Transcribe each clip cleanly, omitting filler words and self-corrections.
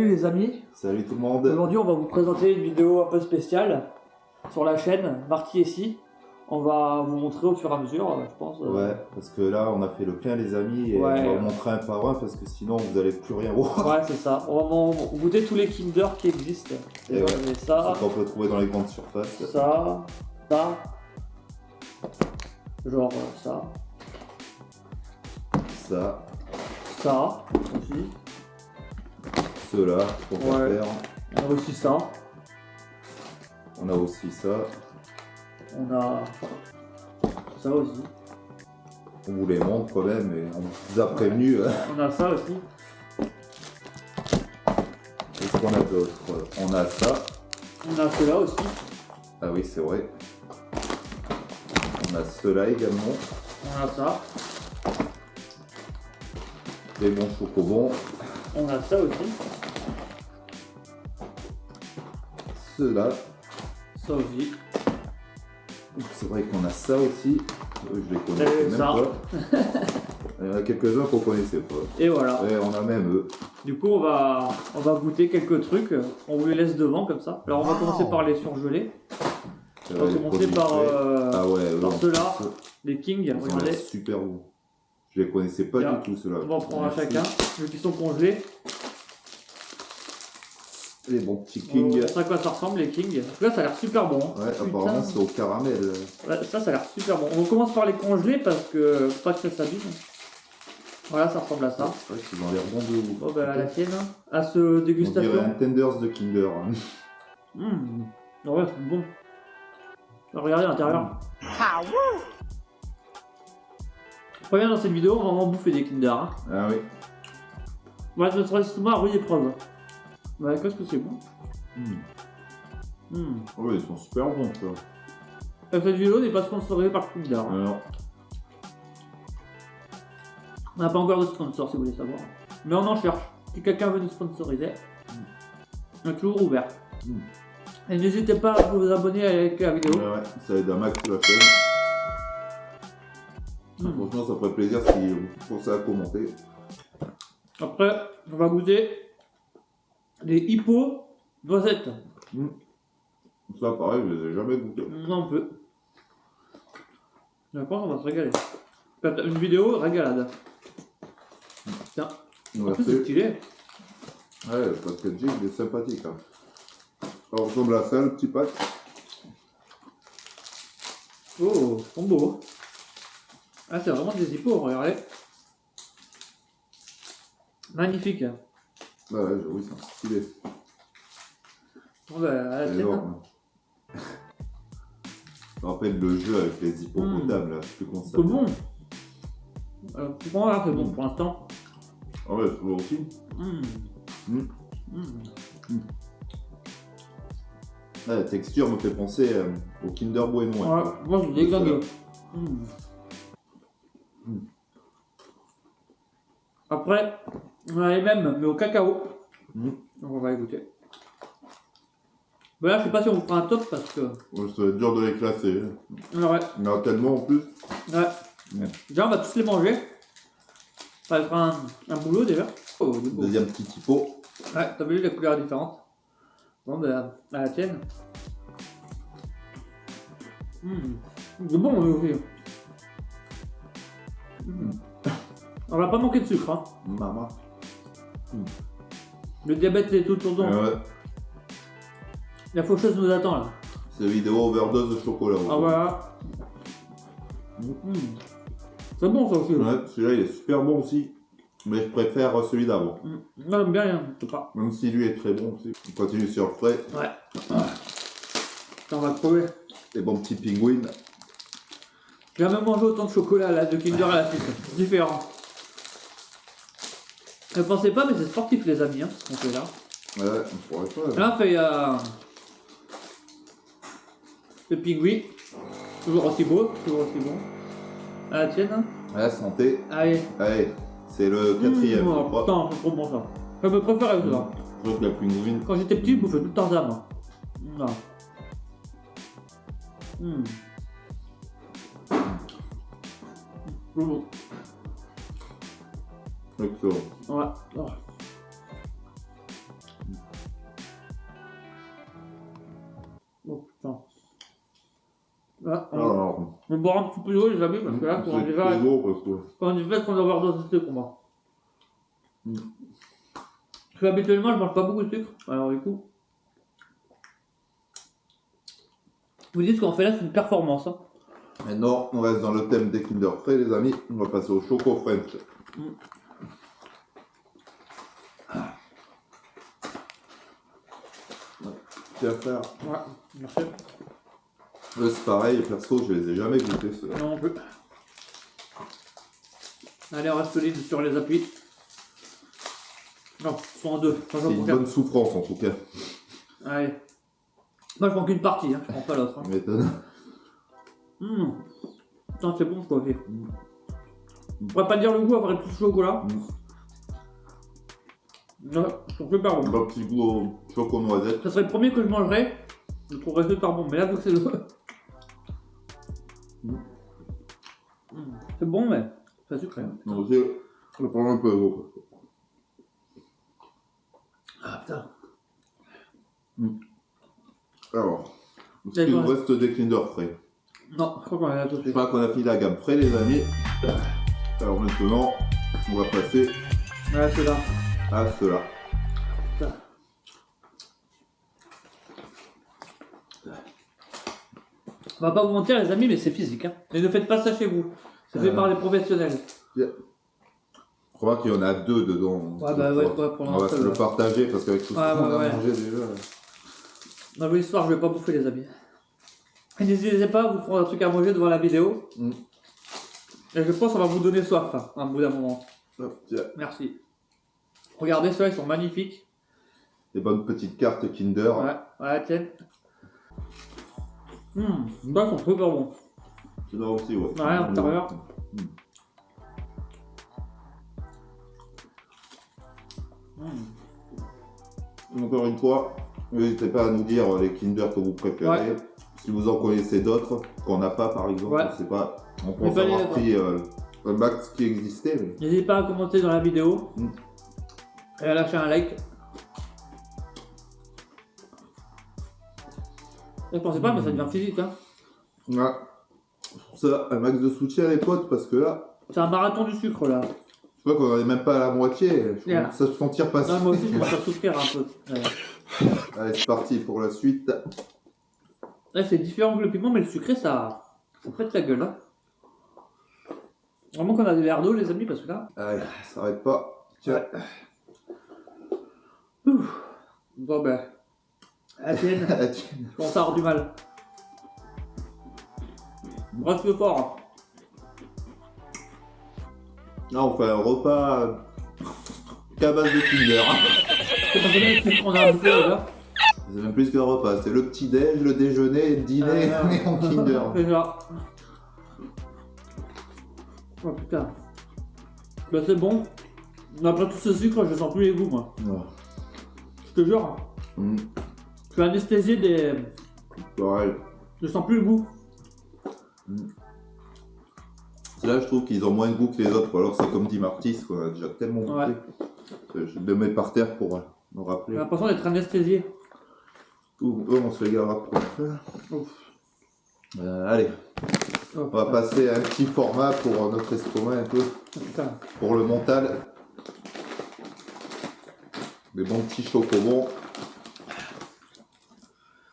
Salut les amis. Salut tout le monde. Aujourd'hui on va vous présenter une vidéo un peu spéciale sur la chaîne Marty et Si. On va vous montrer au fur et à mesure, je pense. Ouais, parce que là on a fait le plein les amis et Ouais. on va vous montrer un par un parce que sinon vous allez plus rien voir. Ouais, c'est ça. On va goûter tous les Kinder qui existent. Et ouais. Mais ça, Ce qu'on peut trouver dans les grandes surfaces. ça, genre ça, Ça, ça aussi. ceux-là, pour Ouais. faire. On a aussi ça. On a aussi ça. On a ça aussi. On vous les montre quand même et on vous a prévenu. On a ça aussi. Qu'est-ce qu'on a d'autre? On a ça. On a cela aussi. Ah oui, c'est vrai. On a ceux-là également. On a ça. Des bons chocobons. On a ça aussi. Ceux-là. Ça aussi. C'est vrai qu'on a ça aussi. Je les connaissais Et même ça. pas. Il y en a quelques-uns qu'on connaissait pas. Et voilà. Ouais, on a même eux. Du coup, on va goûter quelques trucs. On vous les laisse devant comme ça. Alors, on va commencer par les surgelés. On va commencer par, Ah ouais, par non, ceux-là, les King. ils ont Regardez. l'air super bons. Je les connaissais pas Là, du tout ceux-là. On va en prendre un Merci. chacun. Vu qu'ils sont congelés. Les bons petits King. C'est à quoi ça ressemble, les King. Là, ça a l'air super bon. Ouais, Putain. apparemment c'est au caramel. Ouais, ça a l'air super bon. On commence par les congelés parce que faut pas que ça s'abîme. Voilà, ça ressemble à ça. C'est vrai qu'ils ont l'air bons de ouf. Bon, bah, à la tienne. À ce On dirait dégustation. un Tenders de Kinder. Ouais, c'est bon. Regardez l'intérieur. Préviens dans cette vidéo, on va vraiment bouffer des Kinder. Hein. Ah oui. Ouais, ce serait souvent à rude épreuve. Ouais, qu'est-ce que c'est bon. Oui, ils sont super bons ça. Cette vidéo n'est pas sponsorisée par Kinder. Alors, On n'a pas encore de sponsor si vous voulez savoir. Mais on en cherche. Si quelqu'un veut nous sponsoriser, on est toujours ouvert. Et n'hésitez pas à vous abonner avec la vidéo. ouais, ça aide à max la chaîne. Franchement, ça ferait plaisir si vous pensez à commenter. Après, on va goûter les hippo noisettes. Ça, pareil, je les ai jamais goûtés. Non, on peut. Je pense qu'on va se régaler. Faites une vidéo régalade. Tiens, en plus c'est Merci. stylé. Ouais, parce que Jig il est sympathique. Hein. Ça ressemble à ça, le petit pack. Oh, ils sont beaux. Ah, c'est vraiment des hippos, regardez. Magnifique. Ouais, oui, c'est stylé. Bon, bah, à la C'est tienne. énorme. Ça me rappelle le jeu avec les hippopotames, là. Je sais plus comment ça C'est s'appelle. bon. Pour moi, c'est bon pour l'instant. Ah ouais, c'est bon aussi. Ah, la texture me fait penser au Kinder Bueno. Ouais, moi, je déglingue. Après, on a les mêmes, mais au cacao. Donc, on va les goûter. Bah là, je sais pas si on vous fera un top parce que. Ouais, ça va être dur de les classer. Ouais. Il y en a tellement en plus. Ouais. Déjà, on va tous les manger. Ça va être un boulot déjà. Oh, du coup. Deuxième petit hippo. Ouais, t'as vu les couleurs différentes. Bon, bah, à la tienne. C'est bon, lui aussi. On va pas manquer de sucre, hein. Maman. Le diabète est autour d'eux. Ouais. La faucheuse nous attend là. C'est vidéo overdose de chocolat. Ah voilà. C'est bon ça aussi. Ouais, celui-là il est super bon aussi. Mais je préfère celui d'avant. Non, j'aime bien rien, je sais pas. Même si lui est très bon aussi. On continue sur le frais. Ouais. On va crever. Les bons petits pingouins. J'ai jamais mangé autant de chocolat là, de Kinder à la suite. C'est différent. Ne pensez pas, mais c'est sportif les amis, hein, ce qu'on fait là. Ouais, on pourrait pas. Là, on fait le pingouin. Toujours aussi beau, toujours aussi bon. À la tienne, hein. Ouais, santé. Allez. Allez, c'est le quatrième, je crois. Putain, c'est trop bon ça. C'est mes préférés ça. Je crois que la pingouine. Quand j'étais petit, je bouffais tout le temps ça, moi. Non. Excellent. Ouais. Oh. Oh putain. Là, Alors, on va boire un petit peu d'eau les amis parce que là, quand on y va, c'est lourd parce que... quand on y va, qu'on doit avoir dose de sucre moi. Parce que habituellement, je mange pas beaucoup de sucre. Alors du coup, vous dites ce qu'on fait là, c'est une performance. Hein. Maintenant, on reste dans le thème des Kinder Frais, les amis. On va passer au Choco French. Tiens, frère. Ouais, merci. Eux, c'est pareil, perso, je les ai jamais goûtés, ceux-là. Non plus. Allez, on reste solide sur les appuis. Non, ils sont en deux. C'est une bonne souffrance, en tout cas. Allez. Moi, je prends qu'une partie, hein. Je prends pas l'autre. Hein. Tu m'étonnes. Putain, c'est bon ce coffee. On pourrait pas dire le goût après tout ce chocolat. Ouais, ils sont super bons. Un petit goût au choco noisette. Ça serait le premier que je mangerais. Je le trouverais super bon. Mais là, vu que c'est le. C'est bon, mais c'est sucré. Hein. Donc, je vais prendre un peu d'eau. Ah putain. Alors, est-ce qu'il nous reste des Kinder Frais? Non, je crois qu'on est là tout de Je suite. crois qu'on a fini la gamme frais, les amis. Alors maintenant, on va passer Ouais, c'est là. à cela. Putain. On va pas vous mentir les amis, mais c'est physique. Hein. Mais ne faites pas ça chez vous. C'est fait par les professionnels. Je crois qu'il y en a deux dedans. Ouais, bah ouais, pour on va se le partager parce qu'avec tout ce qu'on a mangé déjà. Dans l'histoire, je vais pas bouffer les amis. Et n'hésitez pas à vous prendre un truc à manger devant la vidéo. Et je pense qu'on va vous donner soif hein, à un bout d'un moment. Hop, tiens. Merci. Regardez ceux-là, ils sont magnifiques. Des bonnes petites cartes Kinder. Ouais, tiens. Ils sont super bons. Tu dois aussi, ouais. Ouais, à l'intérieur. Encore une fois, n'hésitez pas à nous dire les Kinder que vous préférez. Si vous en connaissez d'autres, qu'on n'a pas par exemple, je sais pas. On pense avoir pris un max qui existait. Mais... N'hésitez pas à commenter dans la vidéo. Et à lâcher un like. Je pensais pas, mais ça devient physique. Hein. Ouais. Ça, un max de soutien les potes, parce que là... C'est un marathon du sucre là. Je crois qu'on n'en est même pas à la moitié. Ça se sentir passer. Non, moi aussi, je commence à souffrir un peu. Allez, c'est parti pour la suite. Là, c'est différent que le piment, mais le sucré, ça pète la gueule. Hein. Vraiment qu'on a des verres d'eau, les amis, parce que là. Allez, ça s'arrête pas. Tiens. Bon, ben. À tienne. Je commence à avoir du mal. Reste fort. Là, on fait un repas qu'à base de Kinder. C'est pas combien de sucre on a à bouffer déjà. C'est même plus qu'un repas, c'est le petit-déj, le déjeuner, le dîner, mais en Kinder. C'est ça. Oh putain. Bah c'est bon. Après tout ce sucre, je sens plus les goûts moi. Ouais. Je te jure. Je suis anesthésié des... Pareil. Je sens plus le goût. Là, je trouve qu'ils ont moins de goût que les autres, ou alors c'est comme dit Martis, qu'on a déjà tellement goûté. Je le mets par terre pour me rappeler. J'ai l'impression d'être anesthésié. On se regarde après. Allez, on va passer à un petit format pour notre estomac un peu. Pour le mental. Des bons petits chocobons.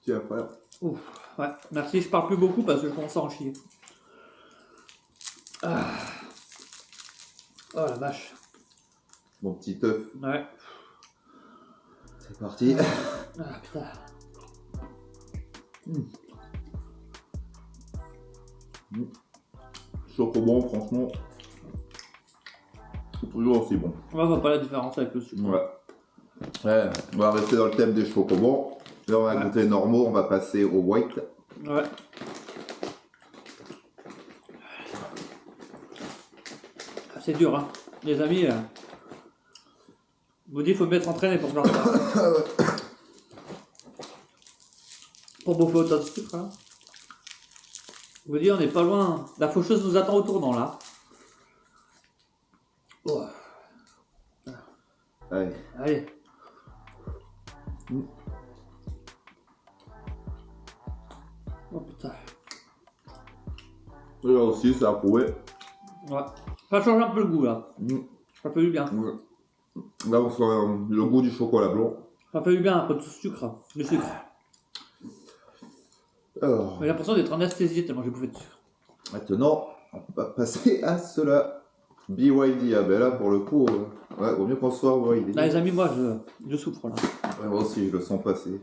Tiens, frère. Ouf, ouais, merci, je parle plus beaucoup parce que je commence à en chier. Ah. Oh la vache. Mon petit œuf. Ouais. C'est parti. Ah putain. Chocobon, franchement, c'est toujours aussi bon. On voit pas la différence avec le sucre. Ouais, on va rester dans le thème des chocobons. Là, on a goûté normaux, on va passer au white. Ouais. C'est dur, hein. Les amis, je vous dis, il faut me mettre entraîné pour faire ça. Pour bouffer autant de sucre, hein. Je vous dis, on n'est pas loin. La faucheuse nous attend au tournant, là. Oh. Allez. Allez. Oh putain. Et là aussi, ça a prouvé. Ouais. Ça change un peu le goût là. Ça fait du bien. Ouais. Là, on sent le goût du chocolat blanc. Ça fait du bien un peu de sucre. Du sucre. Alors, J'ai l'impression d'être anesthésié tellement j'ai bouffé de sucre. maintenant, on va passer à cela. BYD. Ah ben là, pour le coup, ouais, vaut mieux qu'on soit BYD. Là les amis, moi je souffre là. Ouais, moi aussi, je le sens passer.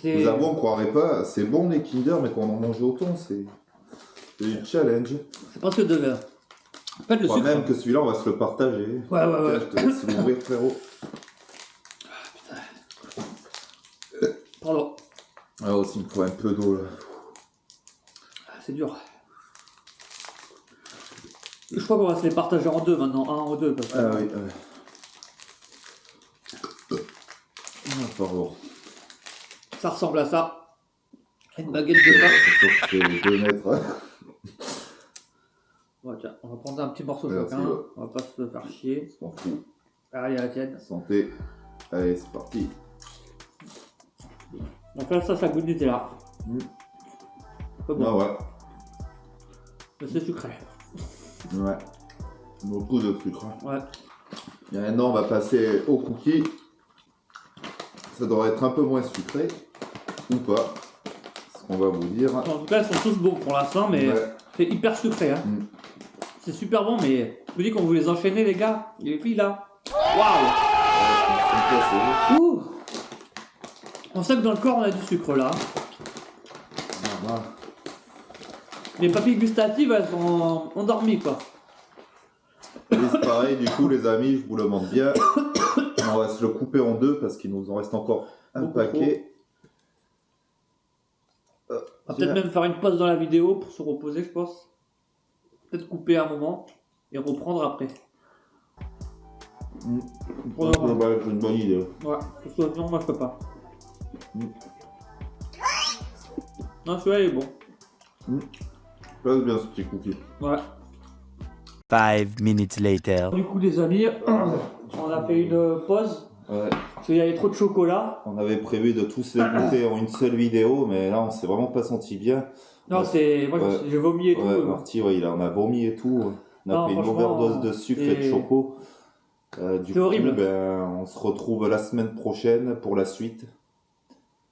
Vous avouez, on croirait pas, c'est bon les Kinder, mais quand on en mange autant, c'est du challenge. C'est presque de verre. En fait, le Je crois sucre. même que celui-là, on va se le partager. Ouais. Tiens, je te laisse l'ouvrir, frérot. Pardon. Ah, aussi, il me faut un peu d'eau là. C'est dur. Je crois qu'on va se les partager en deux maintenant, un ou deux. Parce que... Ah oui, Ah, pardon. Ça ressemble à ça. Une baguette de pain. C'est 2 mètres. Ouais, tiens, on va prendre un petit morceau Merci, chacun. ouais. On va pas se faire chier. On s'en fout. Allez, à la tienne. Santé. Allez, c'est parti. Donc là, ça goûte du là. Pas bon. Ah ouais. Mais c'est sucré. Ouais. Beaucoup de sucre. Ouais. Et maintenant, on va passer aux cookies. Ça devrait être un peu moins sucré. Ou pas. C'est ce qu'on va vous dire. En tout cas, ils sont tous bons pour l'instant, mais Ouais. c'est hyper sucré. Hein. C'est super bon, mais je me dis qu'on vous les enchaîner, les gars. Les filles là. Waouh! Ouh! On sait que dans le corps, on a du sucre là. Les papilles gustatives, elles sont endormies quoi. Et c'est pareil, du coup, les amis, je vous le demande bien. On va se le couper en deux parce qu'il nous en reste encore un Beaucoup paquet. On va peut-être même faire une pause dans la vidéo pour se reposer, je pense. Peut-être couper un moment et reprendre après. Ouais, c'est une bonne idée. Ouais, parce que non, moi je peux pas. Non, celui-là il est bon. Passe bien ce petit cookie. Ouais. 5 minutes later. Du coup, les amis, on a fait une pause. Ouais. Parce qu'il y avait trop de chocolat. On avait prévu de tous les goûter en une seule vidéo, mais là on s'est vraiment pas senti bien. Non, Ouais. c'est. Moi Ouais. j'ai vomi et tout. Ouais, Marty, ouais, on a vomi et tout. On a Non, fait une franchement, overdose de sucre et de choco. Du c'est coup, horrible. ben, on se retrouve la semaine prochaine pour la suite.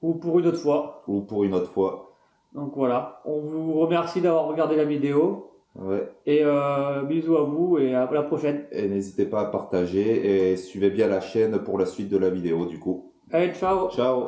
Ou pour une autre fois. Ou pour une autre fois. Donc voilà. On vous remercie d'avoir regardé la vidéo. Ouais. Et bisous à vous et à la prochaine. Et n'hésitez pas à partager et suivez bien la chaîne pour la suite de la vidéo du coup. Allez, ciao! Ciao!